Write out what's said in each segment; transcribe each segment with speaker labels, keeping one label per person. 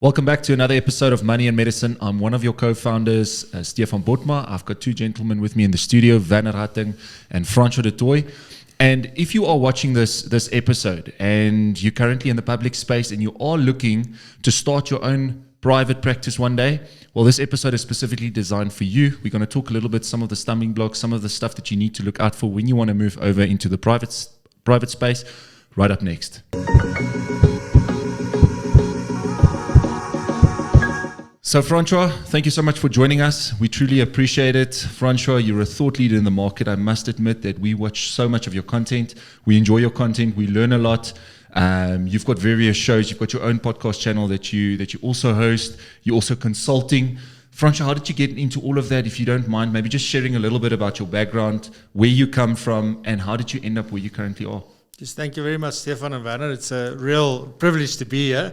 Speaker 1: Welcome back to another episode of Money and Medicine. I'm one of your co-founders, Stefan Botma. I've got two gentlemen with me in the studio, Werner Ratting and Francois du Toit. And if you are watching this episode and you're currently in the public space and you are looking to start your own private practice one day, well, this episode is specifically designed for you. We're going to talk a little bit some of the stumbling blocks, some of the stuff that you need to look out for when you want to move over into the private space. Right up next. So Francois, thank you so much for joining us. We truly appreciate it. Francois, you're a thought leader in the market. I must admit that we watch so much of your content. We enjoy your content. We learn a lot. You've got various shows. You've got your own podcast channel that you also host. You're also consulting. Francois, how did you get into all of that? If you don't mind, maybe just sharing a little bit about your background, where you come from, and how did you end up where you currently are?
Speaker 2: Just thank you very much, Stefan and Werner. It's a real privilege to be here.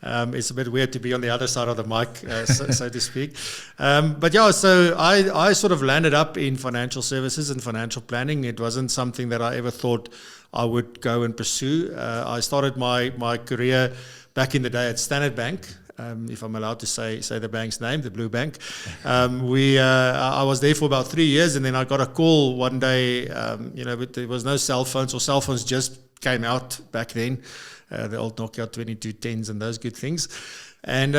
Speaker 2: It's a bit weird to be on the other side of the mic, so to speak. But yeah, so I sort of landed up in financial services and financial planning. It wasn't something that I ever thought I would go and pursue. I started my career back in the day at Standard Bank. If I'm allowed to say the bank's name, the Blue Bank. I was there for about 3 years, and then I got a call one day. But there was no cell phones, or cell phones just came out back then, the old Nokia 2210s and those good things. And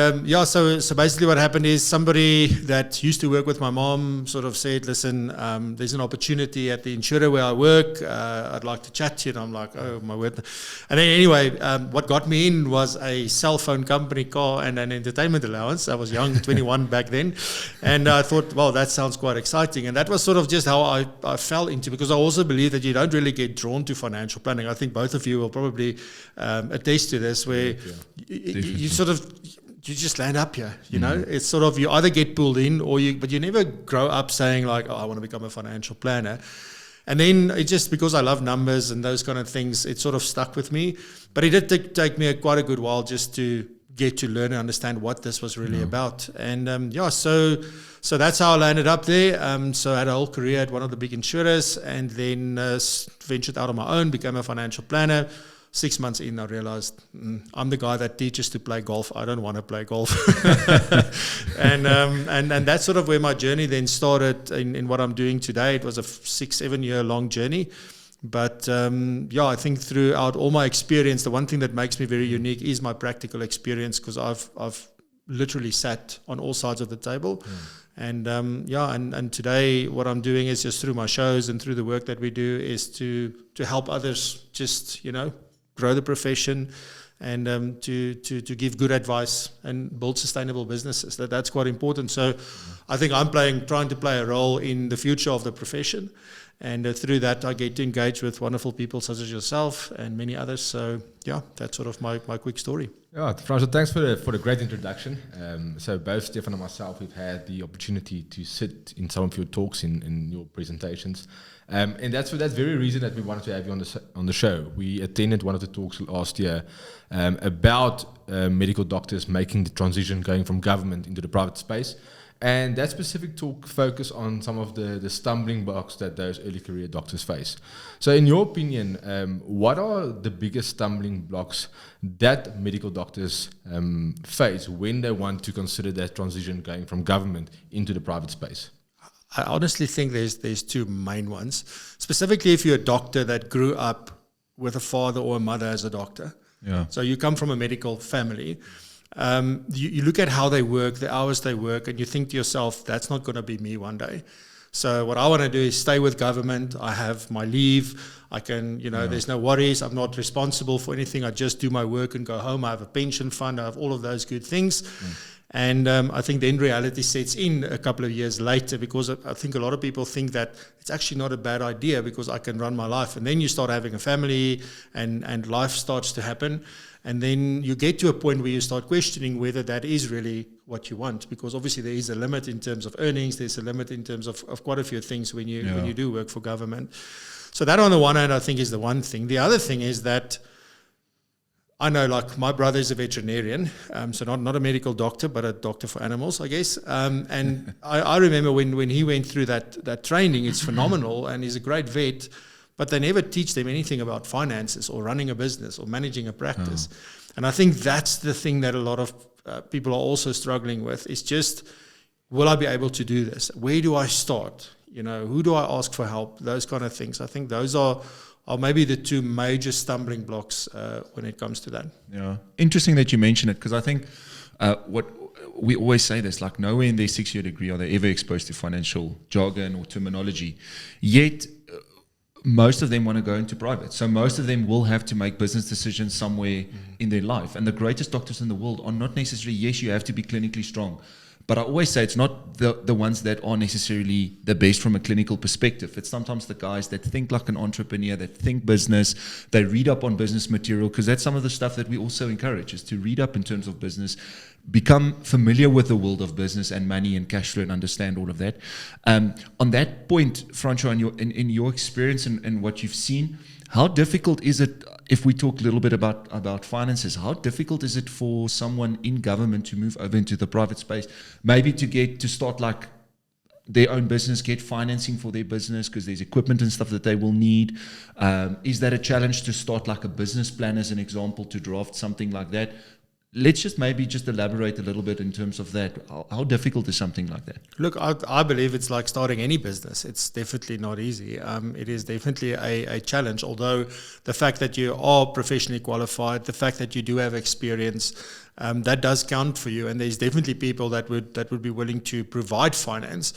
Speaker 2: so basically what happened is somebody that used to work with my mom sort of said, listen, there's an opportunity at the insurer where I work. I'd like to chat to you. And I'm like, oh, my word. And then anyway, what got me in was a cell phone company car and an entertainment allowance. I was young, 21 back then. And I thought, well, that sounds quite exciting. And that was sort of just how I fell into, because I also believe that you don't really get drawn to financial planning. I think both of you will probably attest to this, where you sort of... You just land up here, you know. It's sort of, you either get pulled in but you never grow up saying like, oh, I want to become a financial planner. And then it just, because I love numbers and those kind of things, it sort of stuck with me. But it did take me quite a good while just to get to learn and understand what this was really about. And so that's how I landed up there. So I had a whole career at one of the big insurers, and then ventured out on my own, became a financial planner. 6 months in, I realized I'm the guy that teaches to play golf. I don't want to play golf. and that's sort of where my journey then started in what I'm doing today. It was a 6-7 year long journey. But I think throughout all my experience, the one thing that makes me very unique is my practical experience, because I've literally sat on all sides of the table. And today what I'm doing is just through my shows and through the work that we do is to help others just, grow the profession and to give good advice and build sustainable businesses. That's quite important. So I think I'm trying to play a role in the future of the profession. And through that, I get to engage with wonderful people such as yourself and many others. So that's sort of my quick story.
Speaker 3: Yeah, Francois, thanks for the great introduction. So both Stefan and myself, we've had the opportunity to sit in some of your talks in your presentations. And that's for that very reason that we wanted to have you on the show. We attended one of the talks last year about medical doctors making the transition going from government into the private space. And that specific talk focused on some of the stumbling blocks that those early career doctors face. So in your opinion, what are the biggest stumbling blocks that medical doctors face when they want to consider that transition going from government into the private space?
Speaker 2: I honestly think there's two main ones. Specifically, if you're a doctor that grew up with a father or a mother as a doctor. Yeah. So you come from a medical family. You look at how they work, the hours they work, and you think to yourself, that's not going to be me one day. So what I want to do is stay with government. I have my leave. I can, there's no worries. I'm not responsible for anything. I just do my work and go home. I have a pension fund. I have all of those good things. And I think then reality sets in a couple of years later, because I think a lot of people think that it's actually not a bad idea because I can run my life. And then you start having a family and life starts to happen. And then you get to a point where you start questioning whether that is really what you want, because obviously there is a limit in terms of earnings. There's a limit in terms of quite a few things when you do work for government. So that on the one hand, I think is the one thing. The other thing is that I know, like, my brother is a veterinarian, so not a medical doctor, but a doctor for animals, I guess. And I remember when he went through that training, it's phenomenal, and he's a great vet, but they never teach them anything about finances or running a business or managing a practice. And I think that's the thing that a lot of people are also struggling with is just, will I be able to do this? Where do I start? Who do I ask for help? Those kind of things. I think those are maybe the two major stumbling blocks when it comes to that.
Speaker 1: Yeah, interesting that you mention it, because I think what we always say this, like nowhere in their 6-year degree are they ever exposed to financial jargon or terminology. Yet most of them want to go into private. So most of them will have to make business decisions somewhere in their life. And the greatest doctors in the world are not necessarily, yes, you have to be clinically strong. But I always say it's not the ones that are necessarily the best from a clinical perspective. It's sometimes the guys that think like an entrepreneur, that think business, they read up on business material, because that's some of the stuff that we also encourage, is to read up in terms of business, become familiar with the world of business and money and cash flow and understand all of that. On that point, Francois, in your experience and what you've seen, how difficult is it, if we talk a little bit about finances, how difficult is it for someone in government to move over into the private space, maybe to start like their own business, get financing for their business, because there's equipment and stuff that they will need? Is that a challenge to start like a business plan, as an example, to draft something like that? Let's just elaborate a little bit in terms of that. How difficult is something like that?
Speaker 2: Look, I believe it's like starting any business. It's definitely not easy. It is definitely a challenge, although the fact that you are professionally qualified, the fact that you do have experience, that does count for you. And there's definitely people that would be willing to provide finance.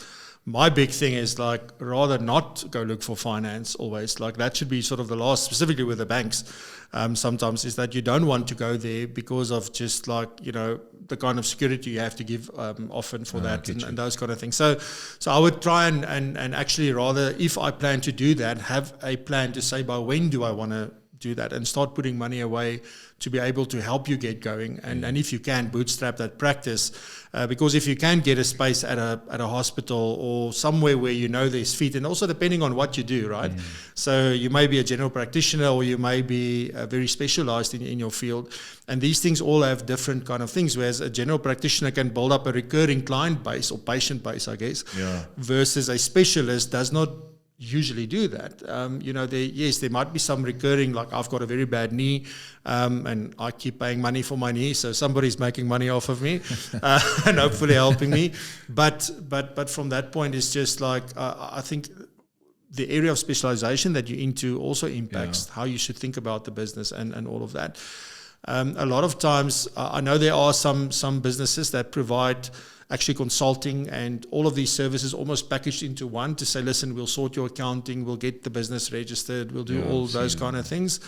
Speaker 2: My big thing is like, rather not go look for finance always. Like that should be sort of the last, specifically with the banks. Sometimes is that you don't want to go there because of just like, the kind of security you have to give often for that and those kind of things. So I would try and actually rather, if I plan to do that, have a plan to say, by when do I want to do that, and start putting money away to be able to help you get going. And if you can, bootstrap that practice, because if you can get a space at a hospital or somewhere where there's feet, and also depending on what you do, right? So you may be a general practitioner, or you may be very specialized in your field, and these things all have different kind of things, whereas a general practitioner can build up a recurring client base or patient base, I guess, versus a specialist does not usually do that. There might be some recurring, like I've got a very bad knee, and I keep paying money for my knee, so somebody's making money off of me and hopefully helping me. But from that point, it's just like I think the area of specialization that you're into also impacts how you should think about the business and all of that. A lot of times, I know there are some businesses that provide actually consulting and all of these services almost packaged into one, to say, listen, we'll sort your accounting, we'll get the business registered, we'll do all those kind of things.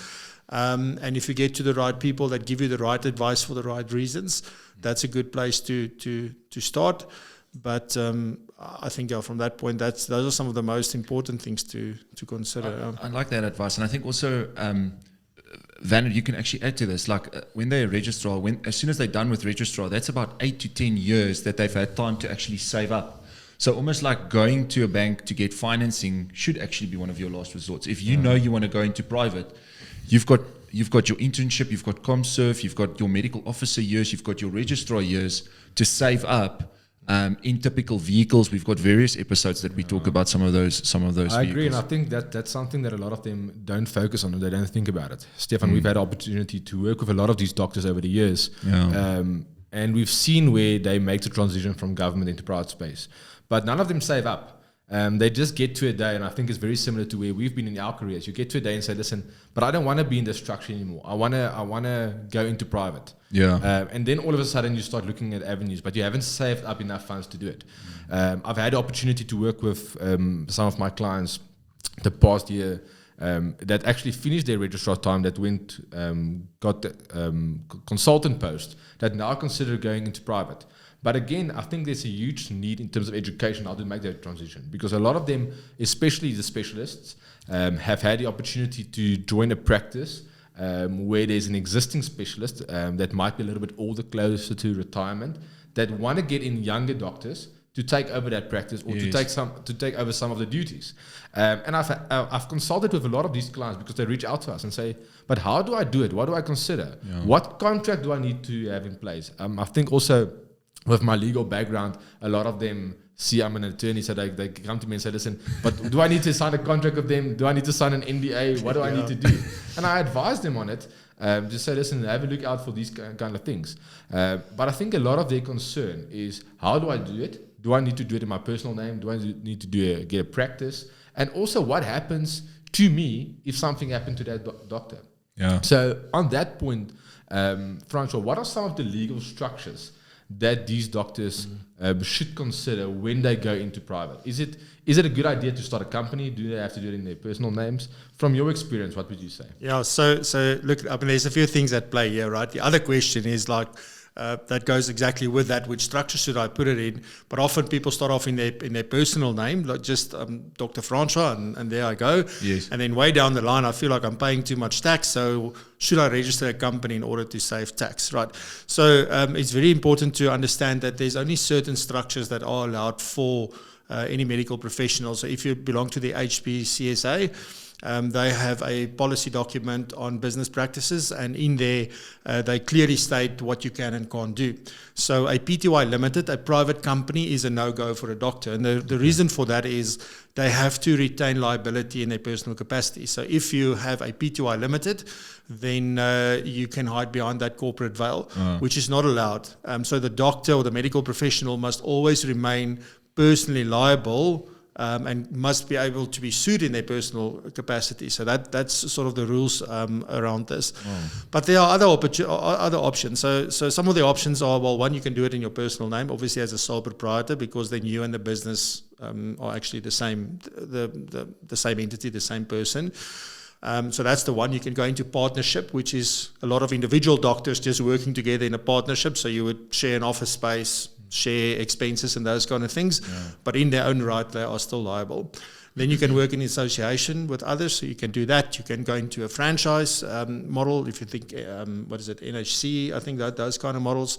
Speaker 2: And if you get to the right people that give you the right advice for the right reasons, that's a good place to start. But I think from that point, those are some of the most important things to consider.
Speaker 1: I like that advice. And I think also, Vanna, you can actually add to this. Like when they're a registrar, as soon as they're done with registrar, that's about 8 to 10 years that they've had time to actually save up. So almost like going to a bank to get financing should actually be one of your last resorts. If you know you want to go into private, you've got your internship, you've got ComServe, you've got your medical officer years, you've got your registrar years to save up. In typical vehicles, we've got various episodes that we talk about some of those
Speaker 3: I
Speaker 1: vehicles.
Speaker 3: agree, and I think that's something that a lot of them don't focus on, or they don't think about it. Stefan, we've had the opportunity to work with a lot of these doctors over the years, and we've seen where they make the transition from government into private space, but none of them save up. They just get to a day, and I think it's very similar to where we've been in our careers. You get to a day and say, listen, but I don't want to be in this structure anymore. I want to go into private. And then all of a sudden you start looking at avenues, but you haven't saved up enough funds to do it. I've had the opportunity to work with some of my clients the past year that actually finished their registrar time, that got the consultant post, that now consider going into private. But again, I think there's a huge need in terms of education how to make that transition, because a lot of them, especially the specialists, have had the opportunity to join a practice where there's an existing specialist that might be a little bit older, closer to retirement, that want to get in younger doctors to take over that practice, or to take over some of the duties. And I've consulted with a lot of these clients, because they reach out to us and say, but how do I do it? What do I consider? What contract do I need to have in place? I think also, with my legal background, a lot of them see I'm an attorney, so they come to me and say, listen, but do I need to sign a contract with them? Do I need to sign an NDA? What do I need to do? And I advise them on it. Just say, listen, have a look out for these kind of things. But I think a lot of their concern is, how do I do it? Do I need to do it in my personal name? Do I need to get a practice? And also, what happens to me if something happened to that doctor?
Speaker 1: Yeah.
Speaker 3: So on that point, Francois, what are some of the legal structures that these doctors should consider when they go into private? Is it a good idea to start a company? Do they have to do it in their personal names? From your experience, what would you say?
Speaker 2: Yeah, so look, I mean, there's a few things at play here, right? The other question is like, that goes exactly with that. Which structure should I put it in? But often people start off in their personal name, like just Dr. Francois, and there I go.
Speaker 1: Yes.
Speaker 2: And then way down the line, I feel like I'm paying too much tax. So should I register a company in order to save tax, right? So it's very important to understand that there's only certain structures that are allowed for any medical professional. So if you belong to the HPCSA, they have a policy document on business practices, and in there they clearly state what you can and can't do. So a PTY Limited, a private company, is a no-go for a doctor. And the reason for that is they have to retain liability in their personal capacity. So if you have a PTY Limited, then you can hide behind that corporate veil, which is not allowed. So the doctor or the medical professional must always remain personally liable, and must be able to be sued in their personal capacity. So that's sort of the rules around this. But there are other options. So some of the options are, well, one, you can do it in your personal name, obviously as a sole proprietor, because then you and the business are actually the same entity, the same person. So that's the one. You can go into partnership, which is a lot of individual doctors just working together in a partnership. So you would share an office space, share expenses and those kind of things, but in their own right, they are still liable. Then you can work in association with others, so you can do that. You can go into a franchise model, if you think, NHC, I think those kind of models.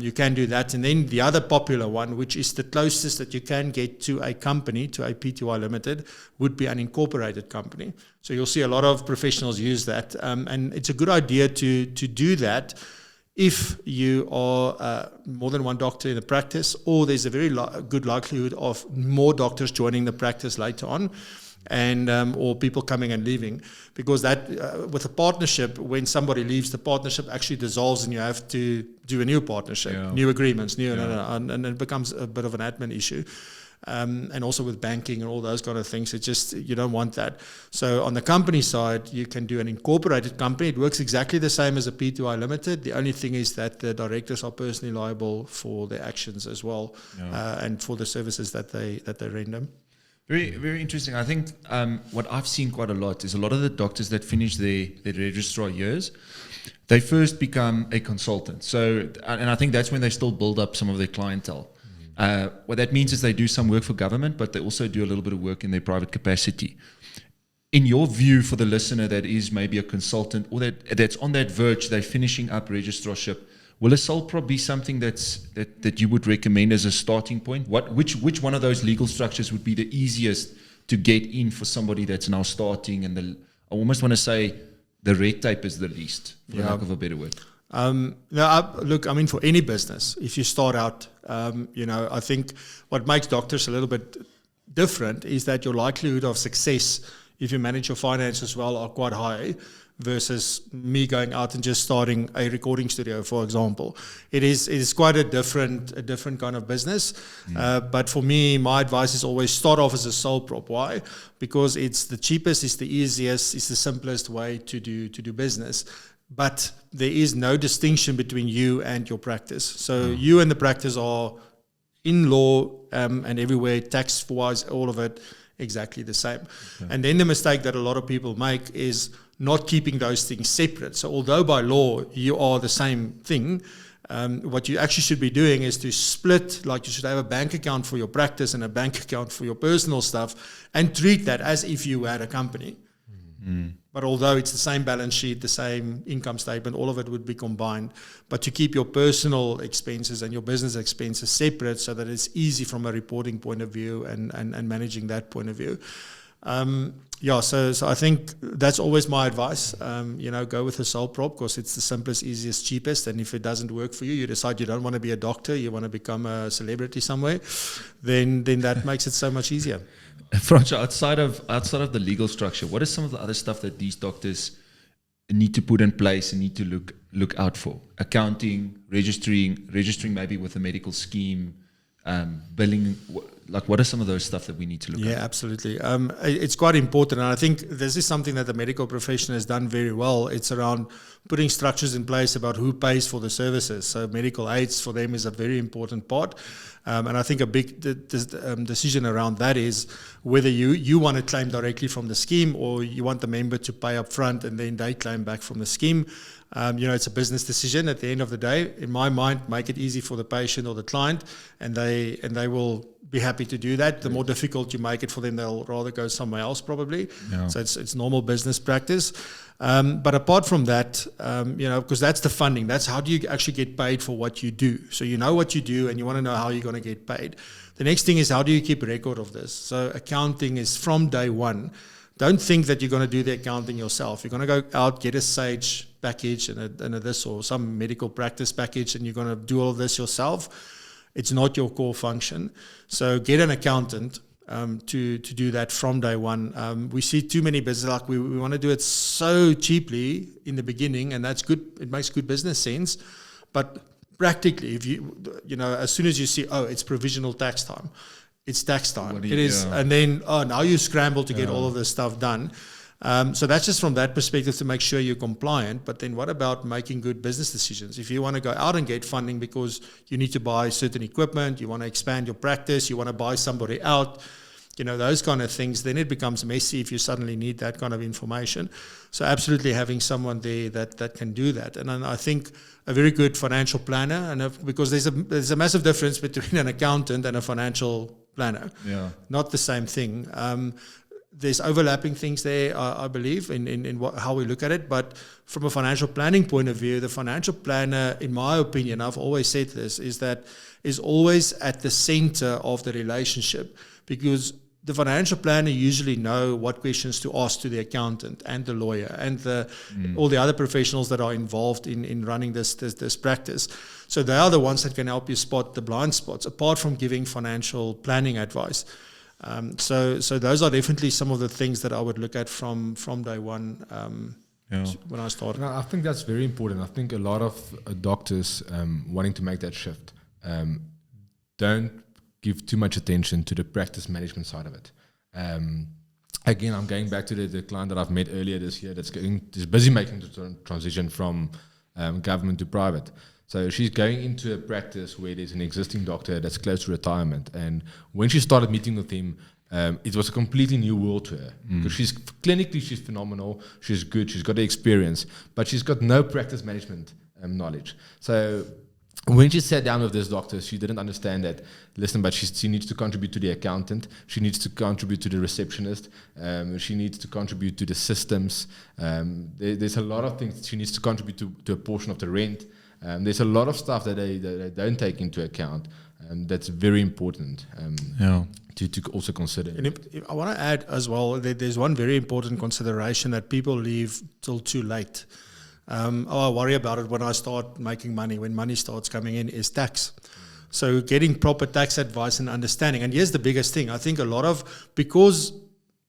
Speaker 2: You can do that. And then the other popular one, which is the closest that you can get to a company, to a PTY Limited, would be an incorporated company. So you'll see a lot of professionals use that. And it's a good idea to do that if you are more than one doctor in the practice, or there's a very good likelihood of more doctors joining the practice later on, and or people coming and leaving, because that with a partnership, when somebody leaves, the partnership actually dissolves and you have to do a new partnership, new agreements, and it becomes a bit of an admin issue. And also with banking and all those kind of things, it's just, you don't want that. So on the company side, you can do an incorporated company. It works exactly the same as a PTY Limited. The only thing is that the directors are personally liable for their actions as well, and for the services that they render.
Speaker 1: Very, very interesting. I think what I've seen quite a lot is a lot of the doctors that finish their registrar years, they first become a consultant. So, and I think that's when they still build up some of their clientele. What that means is they do some work for government, but they also do a little bit of work in their private capacity. In your view, for the listener that is maybe a consultant or that's on that verge, they're finishing up registrarship, will a sole prop be something that you would recommend as a starting point? Which one of those legal structures would be the easiest to get in for somebody that's now starting? And I almost want to say the red tape is the least, for lack of a better word.
Speaker 2: Look, I mean, for any business, if you start out, I think what makes doctors a little bit different is that your likelihood of success, if you manage your finances well, are quite high, versus me going out and just starting a recording studio, for example. It is quite a different kind of business. But for me, my advice is always start off as a sole prop. Why? Because it's the cheapest, it's the easiest, it's the simplest way to do business. But there is no distinction between you and your practice. So you and the practice are, in law and everywhere, tax-wise, all of it, exactly the same. Okay. And then the mistake that a lot of people make is not keeping those things separate. So although by law you are the same thing, what you actually should be doing is to split, like you should have a bank account for your practice and a bank account for your personal stuff, and treat that as if you had a company. But although it's the same balance sheet, the same income statement, all of it would be combined. But to keep your personal expenses and your business expenses separate so that it's easy from a reporting point of view and managing that point of view. So I think that's always my advice. Go with a sole prop because it's the simplest, easiest, cheapest. And if it doesn't work for you, you decide you don't want to be a doctor, you want to become a celebrity somewhere, then that makes it so much easier.
Speaker 1: Francois, outside of the legal structure, what is some of the other stuff that these doctors need to put in place and need to look out for? Accounting, registering maybe with a medical scheme, billing. Like, what are some of those stuff that we need to look at?
Speaker 2: Yeah, absolutely. It's quite important. And I think this is something that the medical profession has done very well. It's around putting structures in place about who pays for the services. So medical aids for them is a very important part. And I think a big decision around that is whether you want to claim directly from the scheme or you want the member to pay up front and then they claim back from the scheme. It's a business decision at the end of the day. In my mind, make it easy for the patient or the client, and they will be happy to do that. The more difficult you make it for them, they'll rather go somewhere else probably.
Speaker 1: Yeah.
Speaker 2: So it's normal business practice. But apart from that, because that's the funding. That's how do you actually get paid for what you do. So you know what you do and you want to know how you're going to get paid. The next thing is, how do you keep record of this? So accounting is from day one. Don't think that you're going to do the accounting yourself. You're going to go out, get a Sage package and a this or some medical practice package, and you're going to do all of this yourself. It's not your core function. So get an accountant to do that from day one. We see too many businesses, like we want to do it so cheaply in the beginning, and that's good. It makes good business sense. But practically, if as soon as you see, it's provisional tax time, it's tax time. It is. Yeah. And then, now you scramble to get all of this stuff done. So that's just from that perspective to make sure you're compliant. But then what about making good business decisions? If you want to go out and get funding because you need to buy certain equipment, you want to expand your practice, you want to buy somebody out, those kind of things, then it becomes messy if you suddenly need that kind of information. So absolutely having someone there that can do that. And then I think a very good financial planner, because there's a massive difference between an accountant and a financial planner.
Speaker 1: Yeah.
Speaker 2: Not the same thing. There's overlapping things there, I believe, in how we look at it. But from a financial planning point of view, the financial planner, in my opinion, I've always said this, is always at the center of the relationship, because the financial planner usually know what questions to ask to the accountant and the lawyer and all the other professionals that are involved in running this practice. So they are the ones that can help you spot the blind spots, apart from giving financial planning advice. So those are definitely some of the things that I would look at from day one when I started.
Speaker 3: No, I think that's very important. I think a lot of doctors wanting to make that shift don't give too much attention to the practice management side of it. Again, I'm going back to the client that I've met earlier this year that's busy making the transition from government to private. So she's going into a practice where there's an existing doctor that's close to retirement. And when she started meeting with him, it was a completely new world to her. Because she's phenomenal, she's good, she's got the experience, but she's got no practice management knowledge. So when she sat down with this doctor, she didn't understand that, listen, but she needs to contribute to the accountant, she needs to contribute to the receptionist, she needs to contribute to the systems. There's a lot of things she needs to contribute to a portion of the rent. There's a lot of stuff that they don't take into account. That's very important to also consider.
Speaker 2: And if I want to add as well, there's one very important consideration that people leave till too late. I worry about it when I start making money, when money starts coming in, is tax. So getting proper tax advice and understanding. And here's the biggest thing. I think because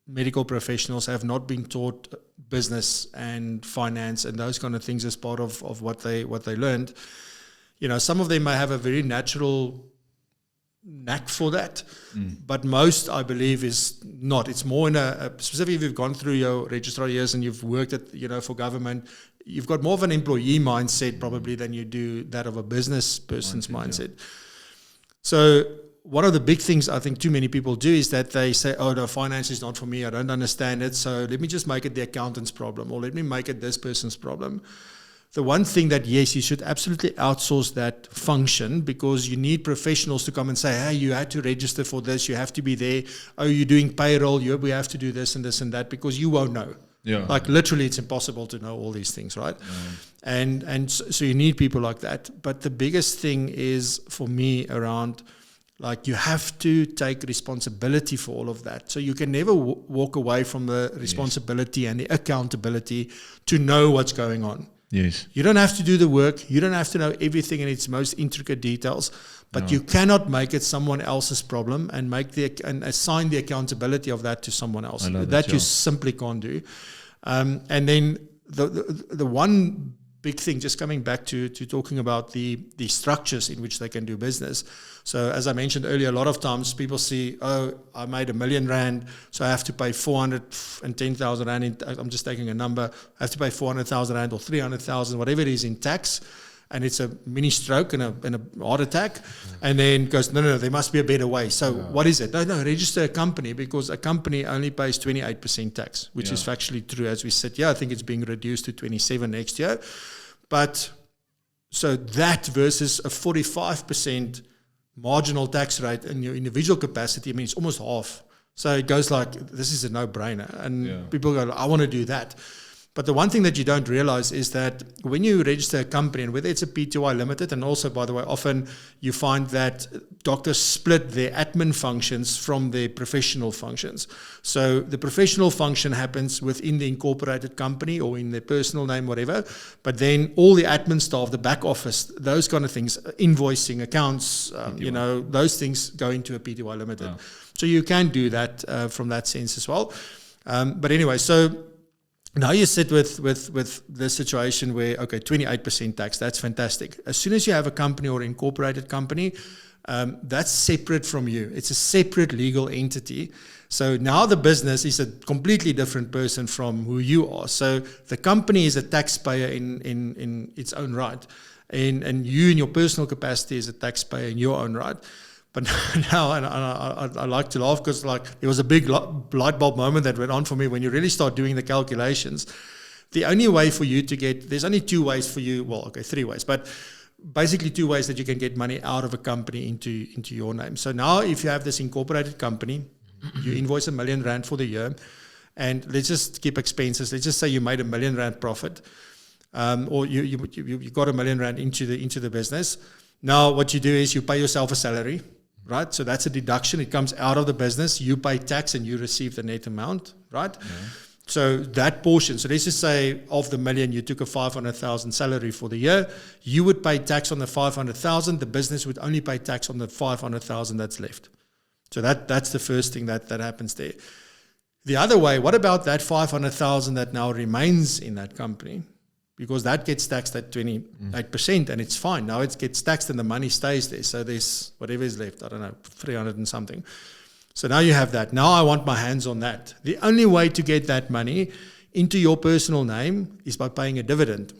Speaker 2: medical professionals have not been taught business and finance and those kind of things as part of what they learned, some of them may have a very natural knack for that, but most, I believe, is not. It's more in specifically if you've gone through your registrar years and you've worked at for government, you've got more of an employee mindset probably than you do that of a business person's mindset. Yeah. So one of the big things I think too many people do is that they say, no, finance is not for me, I don't understand it, so let me just make it the accountant's problem, or let me make it this person's problem. The one thing that, yes, you should absolutely outsource that function, because you need professionals to come and say, hey, you had to register for this, you have to be there, you're doing payroll, we have to do this and this and that, because you won't know.
Speaker 1: Yeah.
Speaker 2: Like literally it's impossible to know all these things, right? And so you need people like that. But the biggest thing is for me around, like, you have to take responsibility for all of that. So you can never walk away from the responsibility and the accountability to know what's going on.
Speaker 1: Yes.
Speaker 2: You don't have to do the work. You don't have to know everything in its most intricate details, but you cannot make it someone else's problem and and assign the accountability of that to someone else. That you simply can't do. And then the one big thing, just coming back to talking about the structures in which they can do business. So as I mentioned earlier, a lot of times people see, oh, I made R1 million, so I have to pay 410,000 Rand. I'm just taking a number. I have to pay 400,000 Rand or 300,000, whatever it is in tax. And it's a mini stroke and a heart attack. And then goes, no, there must be a better way. So what is it? No, register a company, because a company only pays 28% tax, which is factually true as we sit here. I think it's being reduced to 27 next year. But so that versus a 45% marginal tax rate in your individual capacity, I mean, it's almost half. So it goes like, this is a no-brainer. And people go, I want to do that. But the one thing that you don't realize is that when you register a company, and whether it's a PTY limited, and also, by the way, often you find that doctors split their admin functions from their professional functions. So the professional function happens within the incorporated company or in their personal name, whatever. But then all the admin staff, the back office, those kind of things, invoicing, accounts, those things go into a PTY limited. Yeah. So you can do that from that sense as well. But anyway, so now you sit with the situation where, okay, 28% tax, that's fantastic. As soon as you have a company or incorporated company, that's separate from you. It's a separate legal entity. So now the business is a completely different person from who you are. So the company is a taxpayer in its own right. And you in your personal capacity is a taxpayer in your own right. But now, and I like to laugh because there was a big light bulb moment that went on for me when you really start doing the calculations. The only way for you to get, there's only two ways for you, well, okay, three ways, but basically two ways that you can get money out of a company into your name. So now if you have this incorporated company, you invoice R1 million for the year, and let's just keep expenses. Let's just say you made R1 million profit, or you got R1 million into the business. Now what you do is you pay yourself a salary. Right, so that's a deduction. It comes out of the business. You pay tax and you receive the net amount, right? Yeah. So that portion. So let's just say of the million, you took a 500,000 salary for the year. You would pay tax on the 500,000. The business would only pay tax on the 500,000 that's left. So that's the first thing that happens there. The other way, what about that 500,000 that now remains in that company? Because that gets taxed at 28% and it's fine. Now it gets taxed and the money stays there. So there's whatever is left, I don't know, 300 and something. So now you have that. Now I want my hands on that. The only way to get that money into your personal name is by paying a dividend.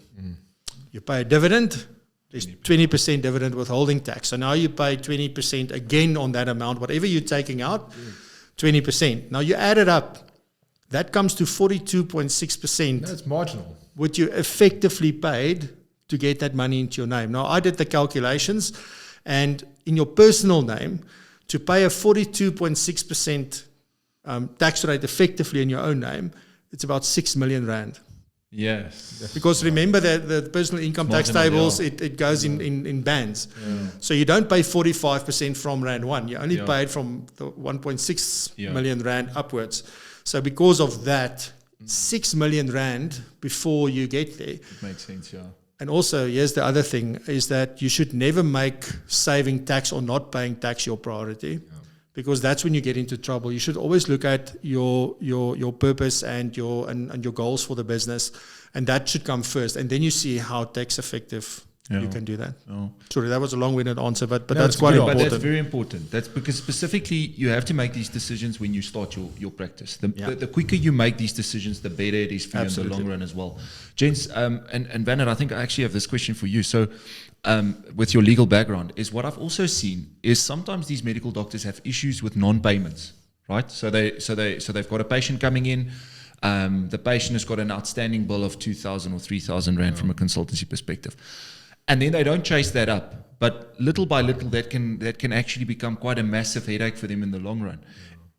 Speaker 2: You pay a dividend, there's 20% dividend withholding tax. So now you pay 20% again on that amount, whatever you're taking out, 20%. Now you add it up. That comes to 42.6%.
Speaker 3: That's marginal.
Speaker 2: What you effectively paid to get that money into your name. Now, I did the calculations, and in your personal name, to pay a 42.6% tax rate effectively in your own name, it's about 6 million Rand.
Speaker 1: Yes.
Speaker 2: Because remember that the personal income tax tables, it goes in bands. Yeah. So you don't pay 45% from Rand 1. You only pay it from the 1.6 million Rand upwards. So because of that, 6 million Rand before you get there.
Speaker 1: It makes sense, yeah.
Speaker 2: And also, here's the other thing, is that you should never make saving tax or not paying tax your priority, because that's when you get into trouble. You should always look at your purpose and your goals for the business, and that should come first. And then you see how tax effective you can do that. Sorry, that was a long-winded answer, but that's quite important.
Speaker 1: But that's very important. That's because specifically you have to make these decisions when you start your practice. The quicker you make these decisions, the better it is for you in the long run as well. Gents, and Werner, I think I actually have this question for you. So with your legal background, is what I've also seen is sometimes these medical doctors have issues with non-payments, right? So they've got a patient coming in. The patient has got an outstanding bill of 2,000 or 3,000 Rand from a consultancy perspective. And then they don't chase that up, but little by little, that can actually become quite a massive headache for them in the long run.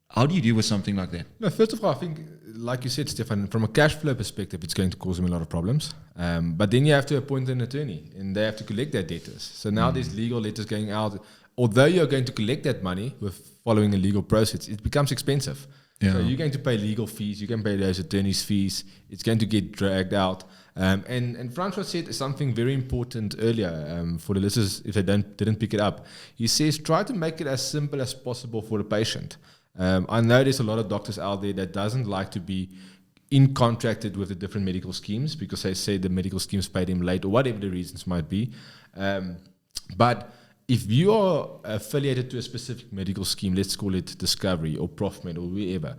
Speaker 1: How do you deal with something like that?
Speaker 3: No, first of all, I think, like you said, Stefan, from a cash flow perspective, it's going to cause them a lot of problems. But then you have to appoint an attorney, and they have to collect their debtors. So now there's legal letters going out. Although you're going to collect that money with following a legal process, it becomes expensive. Yeah. So you're going to pay legal fees, you can pay those attorneys' fees, it's going to get dragged out. And Francois said something very important earlier for the listeners if they didn't pick it up. He says try to make it as simple as possible for the patient. I know there's a lot of doctors out there that doesn't like to be in contracted with the different medical schemes because they say the medical schemes paid him late or whatever the reasons might be. But if you are affiliated to a specific medical scheme, let's call it Discovery or Profmed or whoever,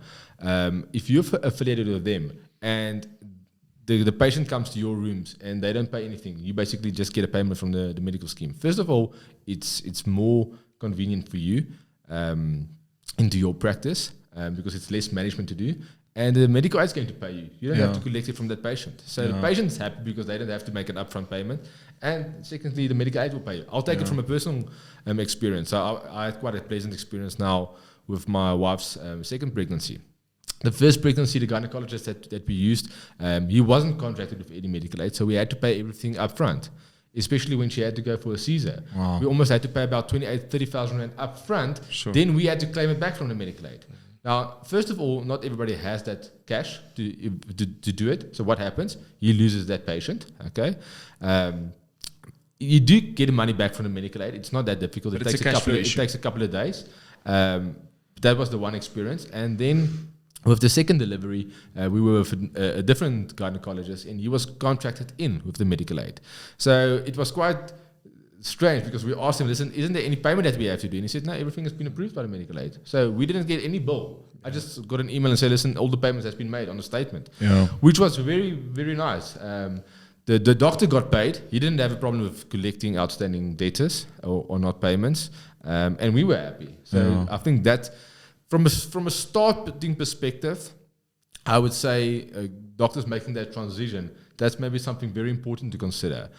Speaker 3: if you're affiliated with them and the patient comes to your rooms and they don't pay anything, you basically just get a payment from the medical scheme. First of all, it's more convenient for you into your practice because it's less management to do. And the medical aid is going to pay you. You don't have to collect it from that patient. So the patient's happy because they don't have to make an upfront payment. And secondly, the medical aid will pay you. I'll take it from a personal experience. So I had quite a pleasant experience now with my wife's second pregnancy. The first pregnancy, the gynecologist that we used, he wasn't contracted with any medical aid, so we had to pay everything up front, especially when she had to go for a Caesar. Wow. We almost had to pay about 30,000 Rand up front. Sure. Then we had to claim it back from the medical aid. Now, first of all, not everybody has that cash to do it. So what happens? He loses that patient, okay? You do get the money back from the medical aid. It's not that difficult. It takes a couple of days. That was the one experience. And then with the second delivery, we were with a different gynecologist, and he was contracted in with the medical aid. So it was quite strange because we asked him, listen, isn't there any payment that we have to do? And he said, no, everything has been approved by the medical aid. So we didn't get any bill. I just got an email and said, listen, all the payments has been made on the statement, which was very, very nice. The doctor got paid. He didn't have a problem with collecting outstanding debtors or not payments. And we were happy. So I think that from a starting perspective, I would say doctors making that transition, that's maybe something very important to consider.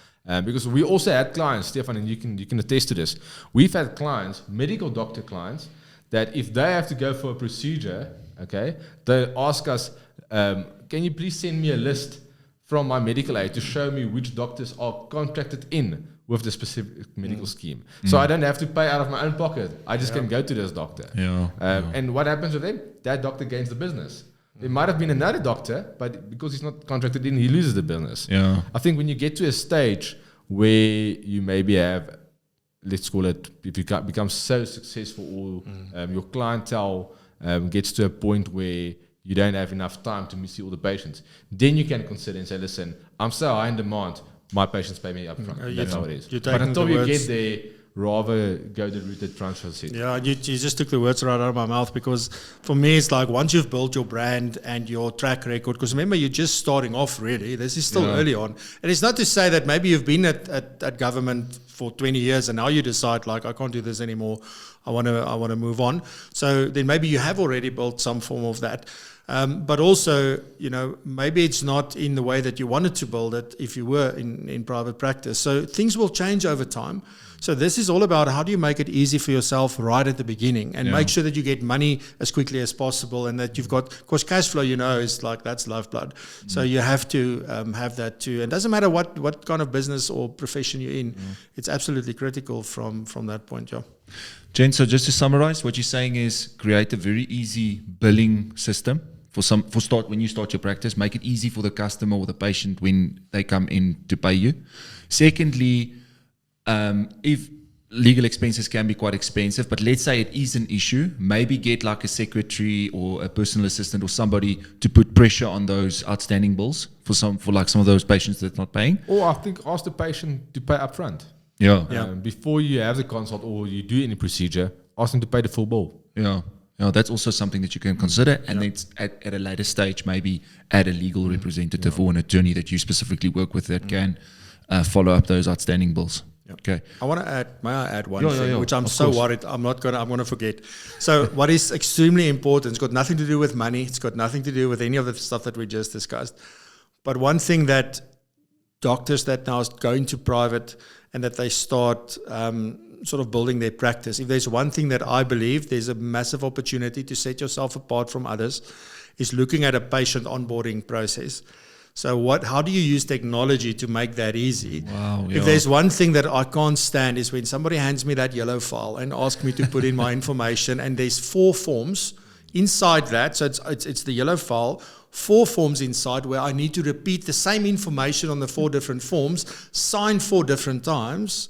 Speaker 3: Because we also had clients, Stefan, and you can attest to this. We've had clients, medical doctor clients, that if they have to go for a procedure, okay, they ask us, can you please send me a list from my medical aid to show me which doctors are contracted in with the specific medical scheme. So I don't have to pay out of my own pocket. I just can go to this doctor. And what happens with them? That doctor gains the business. There might have been another doctor, but because he's not contracted in, he loses the business. I think when you get to a stage where you maybe have, let's call it, if you become so successful or your clientele gets to a point where you don't have enough time to see all the patients, then you can consider and say, listen, I'm so high in demand, my patients pay me up front. That's how it is. But until you get there, rather go the route that Francois said.
Speaker 2: Yeah, you just took the words right out of my mouth, because for me it's like once you've built your brand and your track record, because remember you're just starting off really, this is still early on. And it's not to say that maybe you've been at government for 20 years and now you decide like I can't do this anymore, I want to move on. So then maybe you have already built some form of that. But also, you know, maybe it's not in the way that you wanted to build it if you were in private practice. So things will change over time. So this is all about how do you make it easy for yourself right at the beginning and make sure that you get money as quickly as possible and that you've got, because cash flow, you know, is like that's lifeblood. So you have to have that too. And it doesn't matter what kind of business or profession you're in, it's absolutely critical from that point,
Speaker 1: Jen, so just to summarize, what you're saying is create a very easy billing system when you start your practice. Make it easy for the customer or the patient when they come in to pay you. Secondly, if legal expenses can be quite expensive, but let's say it is an issue, maybe get like a secretary or a personal assistant or somebody to put pressure on those outstanding bills for some of those patients that's not paying.
Speaker 3: Or I think ask the patient to pay up front. Before you have the consult or you do any procedure, ask them to pay the full bill.
Speaker 1: That's also something that you can consider, and it's at a later stage maybe add a legal representative or an attorney that you specifically work with that can follow up those outstanding bills. Okay.
Speaker 2: May I add one thing, which I'm so worried I'm going to forget. So what is extremely important, it's got nothing to do with money, it's got nothing to do with any of the stuff that we just discussed. But one thing that doctors that now go into private and that they start sort of building their practice, if there's one thing that I believe there's a massive opportunity to set yourself apart from others, is looking at a patient onboarding process. So how do you use technology to make that easy? If there's one thing that I can't stand is when somebody hands me that yellow file and asks me to put in my information, and there's 4 forms inside that. So it's the yellow file, 4 forms inside where I need to repeat the same information on the 4 different forms, sign 4 different times.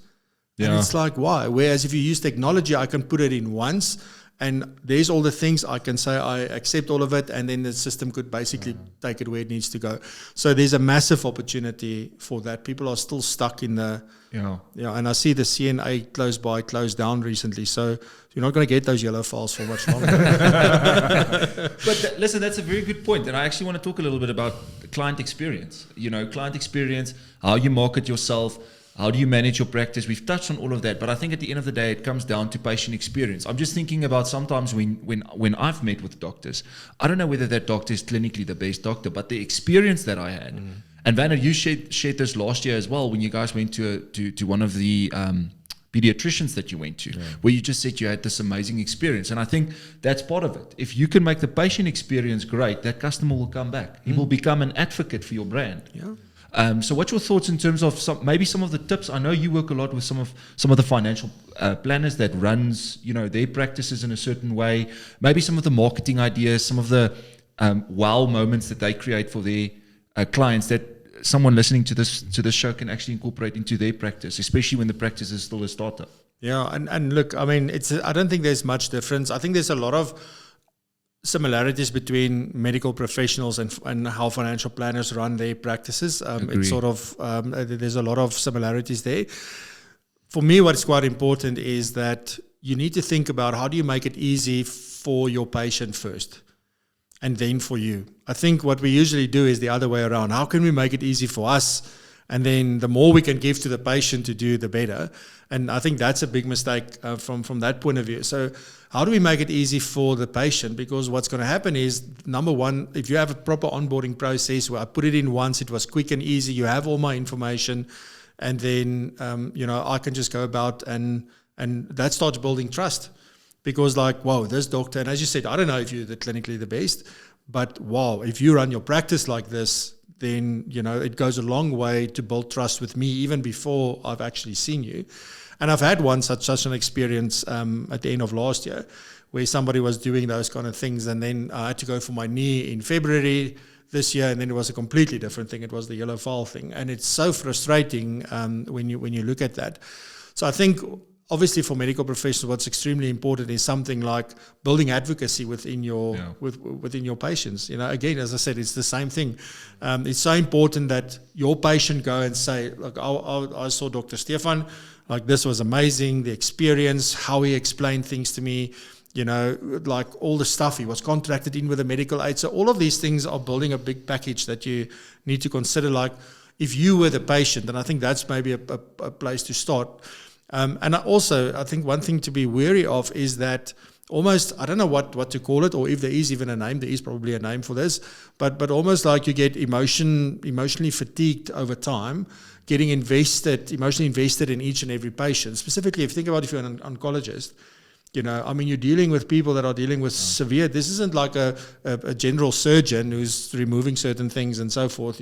Speaker 2: And it's like, why? Whereas if you use technology, I can put it in once And there's all the things I can say, I accept all of it, and then the system could basically take it where it needs to go. So there's a massive opportunity for that. People are still stuck in the, and I see the CNA closed down recently. So you're not going to get those yellow files for much longer.
Speaker 1: But listen, that's a very good point. And I actually want to talk a little bit about client experience. Client experience, how you market yourself, how do you manage your practice? We've touched on all of that, but I think at the end of the day, it comes down to patient experience. I'm just thinking about sometimes when I've met with doctors, I don't know whether that doctor is clinically the best doctor, but the experience that I had, and Vanna, you shared this last year as well when you guys went to one of the pediatricians that you went to, where you just said you had this amazing experience. And I think that's part of it. If you can make the patient experience great, that customer will come back. He will become an advocate for your brand.
Speaker 2: Yeah.
Speaker 1: So what's your thoughts in terms of some of the tips? I know you work a lot with some of the financial planners that runs, their practices in a certain way. Maybe some of the marketing ideas, some of the wow moments that they create for their clients that someone listening to this show can actually incorporate into their practice, especially when the practice is still a startup.
Speaker 2: Yeah, and look, I mean, I don't think there's much difference. I think there's a lot of similarities between medical professionals and how financial planners run their practices. It's sort of there's a lot of similarities there. For me, what's quite important is that you need to think about how do you make it easy for your patient first, and then for you. I think what we usually do is the other way around. How can we make it easy for us? And then the more we can give to the patient to do, the better. And I think that's a big mistake from that point of view. So how do we make it easy for the patient? Because what's going to happen is, number one, if you have a proper onboarding process where I put it in once, it was quick and easy, you have all my information, and then, I can just go about and that starts building trust. Because whoa, this doctor, and as you said, I don't know if you're clinically the best, but wow, if you run your practice like this, then, it goes a long way to build trust with me even before I've actually seen you. And I've had such an experience at the end of last year where somebody was doing those kind of things, and then I had to go for my knee in February this year, and then it was a completely different thing. It was the yellow file thing. And it's so frustrating when you look at that. So I think, obviously, for medical professionals, what's extremely important is something like building advocacy within your within your patients. Again, as I said, it's the same thing. It's so important that your patient go and say, "Look, I saw Dr. Stefan. This was amazing. The experience, how he explained things to me. All the stuff. He was contracted in with a medical aid. So all of these things are building a big package that you need to consider. If you were the patient, and I think that's maybe a place to start." And I think one thing to be wary of is that almost, I don't know what to call it, or if there is even a name, there is probably a name for this, but almost like you get emotionally fatigued over time, getting emotionally invested in each and every patient. Specifically, if you think about if you're an oncologist, you're dealing with people that are dealing with severe, this isn't like a general surgeon who's removing certain things and so forth,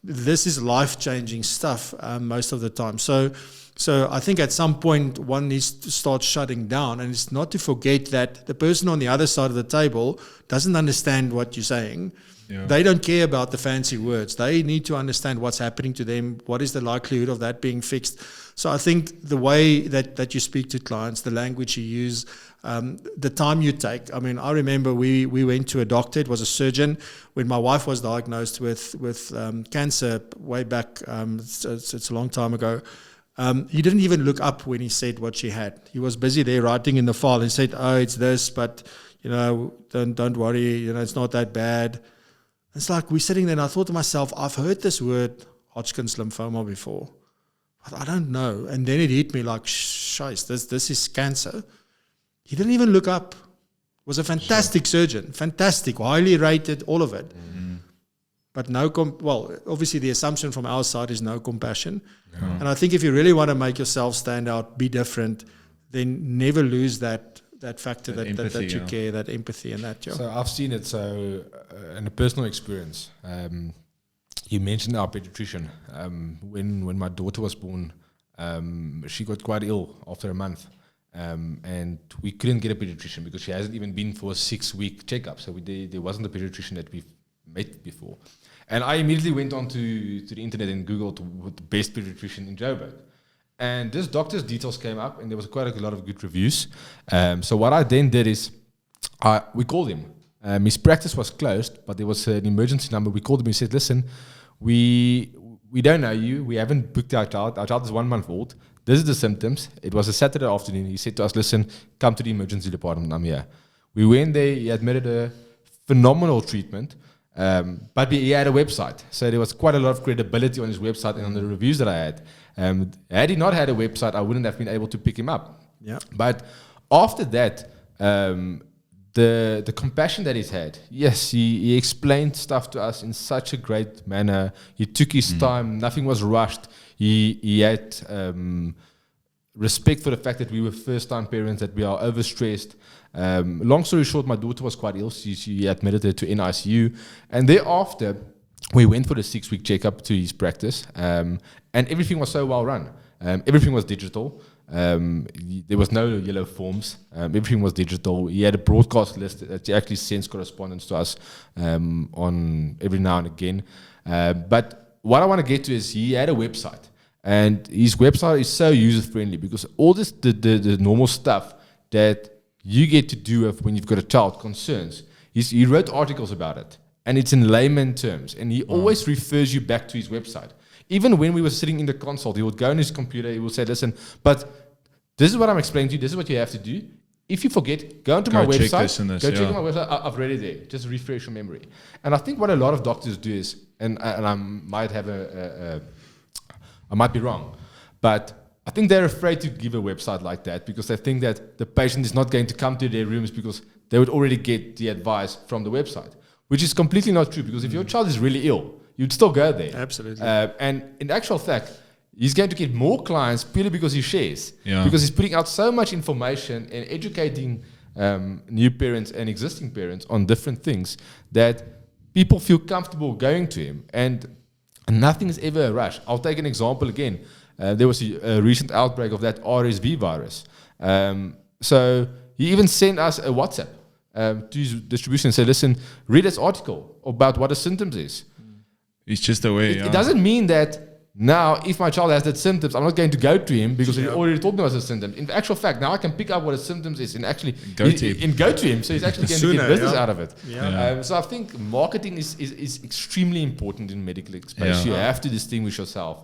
Speaker 2: This is life-changing stuff most of the time. So I think at some point one needs to start shutting down, and it's not to forget that the person on the other side of the table doesn't understand what you're saying. Yeah. They don't care about the fancy words. They need to understand what's happening to them, what is the likelihood of that being fixed. So I think the way that you speak to clients, the language you use, the time you take. I mean, I remember we went to a doctor. It was a surgeon when my wife was diagnosed with cancer way back. It's a long time ago. He didn't even look up when he said what she had. He was busy there writing in the file and said, "Oh, it's this, but don't worry, it's not that bad." It's like we're sitting there, and I thought to myself, I've heard this word Hodgkin's lymphoma before, but I don't know. And then it hit me like, "Shice, this is cancer." He didn't even look up. Was a fantastic surgeon, fantastic, highly rated, all of it. Mm-hmm. But obviously the assumption from our side is no compassion. Yeah. And I think if you really want to make yourself stand out, be different, then never lose that factor, that empathy, that you care, that empathy and that. Yeah.
Speaker 3: So I've seen it. So in a personal experience, you mentioned our pediatrician. When my daughter was born, she got quite ill after a month. And we couldn't get a pediatrician because she hasn't even been for a 6-week checkup. So there wasn't a pediatrician that we've met before. And I immediately went on to the internet and Googled the best pediatrician in Joburg. And this doctor's details came up, and there was quite a lot of good reviews. So what I then did is, we called him. His practice was closed, but there was an emergency number. We called him and said, listen, we don't know you. We haven't booked our child. Our child is 1 month old. This is the symptoms. It was a Saturday afternoon. He said to us, listen, come to the emergency department. I'm here. We went there. He admitted a phenomenal treatment. But he had a website. So there was quite a lot of credibility on his website and on the reviews that I had. Had he not had a website, I wouldn't have been able to pick him up.
Speaker 2: Yeah.
Speaker 3: But after that, the compassion that he's had, yes, he explained stuff to us in such a great manner. He took his time. Nothing was rushed. He had respect for the fact that we were first-time parents, that we are overstressed. Long story short, my daughter was quite ill. She admitted her to NICU. And thereafter, we went for the 6-week checkup to his practice. And everything was so well run. Everything was digital. There was no yellow forms. Everything was digital. He had a broadcast list that actually sends correspondence to us on every now and again. But what I want to get to is he had a website. And his website is so user-friendly because all this, the normal stuff that you get to do when you've got a child concerns, he wrote articles about it. And it's in layman terms. And he always refers you back to his website. Even when we were sitting in the consult, he would go on his computer, he would say, listen, but this is what I'm explaining to you, this is what you have to do. If you forget, go onto my website, check my website, I've read it there, just refresh your memory. And I think what a lot of doctors do is, and I might have I might be wrong, but I think they're afraid to give a website like that because they think that the patient is not going to come to their rooms because they would already get the advice from the website, which is completely not true because if your child is really ill, you'd still go there.
Speaker 2: Absolutely.
Speaker 3: And in actual fact, he's going to get more clients purely because he shares. Because he's putting out so much information and educating new parents and existing parents on different things that people feel comfortable going to him. And nothing is ever a rush. I'll take an example again. There was a recent outbreak of that RSV virus. So he even sent us a WhatsApp to his distribution and said, listen, read this article about what the symptoms is.
Speaker 1: It's just a way.
Speaker 3: It doesn't mean that now, if my child has that symptoms, I'm not going to go to him because he already told me what the symptoms. In actual fact, now I can pick up what the symptoms is and actually go to him. So he's actually going to get business out of it. So I think marketing is extremely important in medical space. You have to distinguish yourself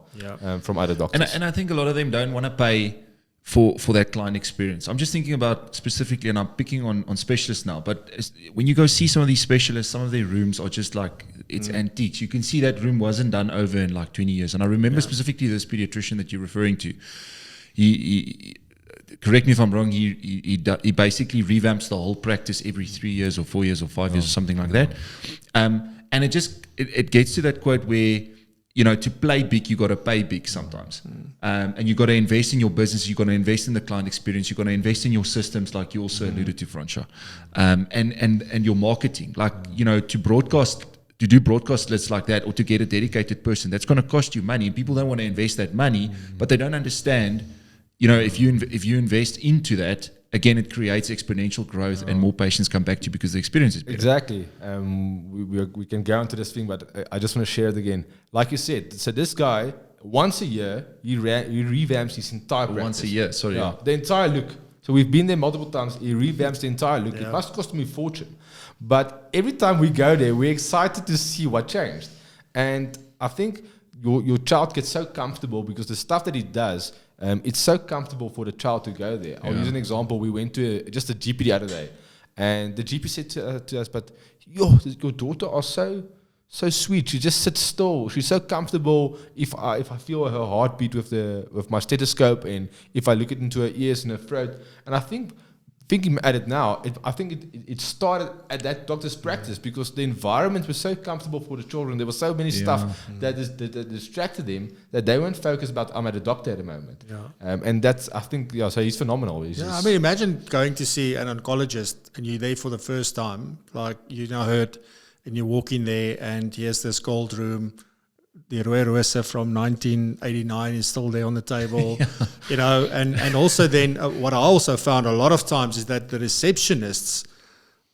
Speaker 3: from other doctors.
Speaker 1: And I think a lot of them don't want to pay for that client experience. I'm just thinking about specifically, and I'm picking on specialists now, but when you go see some of these specialists, some of their rooms are just like, it's antiques. You can see that room wasn't done over in like 20 years. And I remember specifically this pediatrician that you're referring to. He correct me if I'm wrong, he basically revamps the whole practice every 3 years or 4 years or 5 years or something like that. And it gets to that quote where, you know, to play big, you got to pay big sometimes. And you got to invest in your business. You got to invest in the client experience. You got to invest in your systems, like you also alluded to, Francois, and your marketing. Like, you know, to do broadcast lists like that, or to get a dedicated person, that's going to cost you money. And people don't want to invest that money, but they don't understand. You know, if you invest into that, again, it creates exponential growth, and more patients come back to you because the experience is better.
Speaker 3: Exactly. We can go into this thing, but I just want to share it again. Like you said, so this guy, once a year, he revamps his entire practice.
Speaker 1: Once a year, sorry.
Speaker 3: Yeah, the entire look. So we've been there multiple times. He revamps the entire look. It must cost me a fortune. But every time we go there, we're excited to see what changed. And I think your child gets so comfortable because the stuff that he does, it's so comfortable for the child to go there. I'll use an example. We went to just a GP the other day, and the GP said to us, "But your daughter are so sweet. She just sits still. She's so comfortable. If I feel her heartbeat with my stethoscope, and if I look into her ears and her throat, and I think." Thinking at it now, I think it started at that doctor's practice because the environment was so comfortable for the children. There was so many stuff that distracted them that they weren't focused about, I'm at a doctor at the moment. And that's, I think, so he's phenomenal.
Speaker 2: I mean, imagine going to see an oncologist and you're there for the first time, like you now heard, and you walk in there and here's this gold room. The Roy Rosa from 1989 is still there on the table, you know, and also then what I also found a lot of times is that the receptionists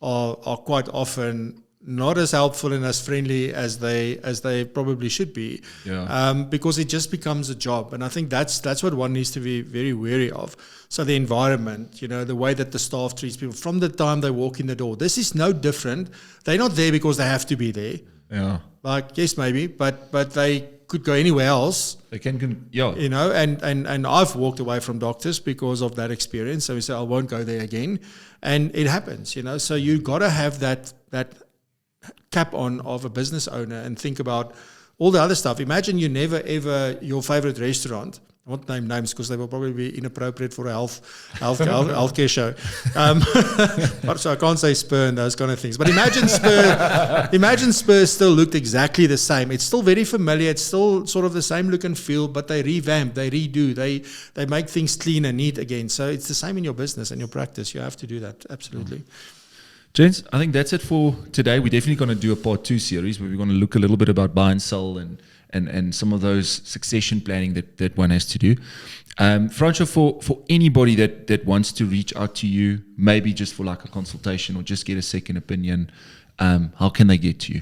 Speaker 2: are quite often not as helpful and as friendly as they probably should be, because it just becomes a job. And I think that's what one needs to be very wary of. So the environment, the way that the staff treats people from the time they walk in the door, this is no different. They're not there because they have to be there.
Speaker 1: Yeah.
Speaker 2: Like, yes, maybe, but they could go anywhere else.
Speaker 1: They can, yeah.
Speaker 2: And I've walked away from doctors because of that experience. So we say, I won't go there again. And it happens, So you got to have that cap on of a business owner and think about all the other stuff. Imagine you never ever, your favorite restaurant, I won't name names because they will probably be inappropriate for a healthcare show. So I can't say Spur and those kind of things. But imagine Spur still looked exactly the same. It's still very familiar. It's still sort of the same look and feel, but they revamp, they redo, they make things clean and neat again. So it's the same in your business and your practice. You have to do that. Absolutely.
Speaker 1: Gents, I think that's it for today. We're definitely going to do a part 2 series where we're going to look a little bit about buy and sell and some of those succession planning that one has to do. Francois, for anybody that wants to reach out to you, maybe just for like a consultation or just get a second opinion, how can they get to you?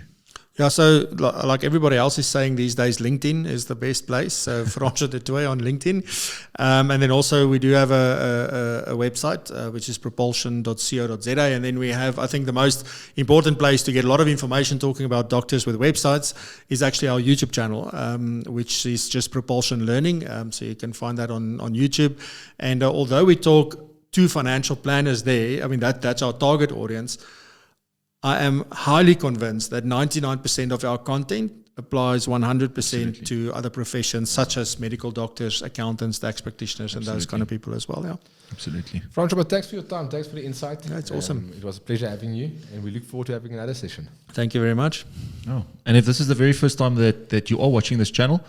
Speaker 2: Yeah, so like everybody else is saying these days, LinkedIn is the best place. So Francois du Toit on LinkedIn. And then also we do have a website, which is propulsion.co.za. And then we have, I think the most important place to get a lot of information talking about doctors with websites is actually our YouTube channel, which is just Propulsion Learning. So you can find that on YouTube. And although we talk to financial planners there, I mean, that's our target audience, I am highly convinced that 99% of our content applies 100%
Speaker 1: Absolutely.
Speaker 2: to other professions such as medical doctors, accountants, tax practitioners, and those kind of people as well. Yeah,
Speaker 1: absolutely.
Speaker 3: Francois, but thanks for your time. Thanks for the insight.
Speaker 2: That's awesome.
Speaker 3: It was a pleasure having you, and we look forward to having another session.
Speaker 2: Thank you very much.
Speaker 1: Oh, and if this is the very first time that you are watching this channel,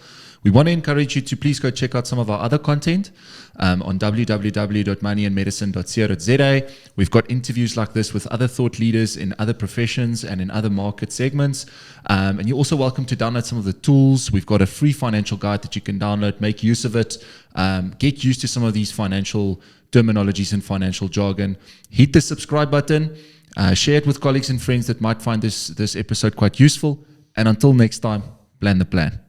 Speaker 1: we want to encourage you to please go check out some of our other content on www.moneyandmedicine.co.za. We've got interviews like this with other thought leaders in other professions and in other market segments. And you're also welcome to download some of the tools. We've got a free financial guide that you can download, make use of it, get used to some of these financial terminologies and financial jargon. Hit the subscribe button, share it with colleagues and friends that might find this episode quite useful. And until next time, plan the plan.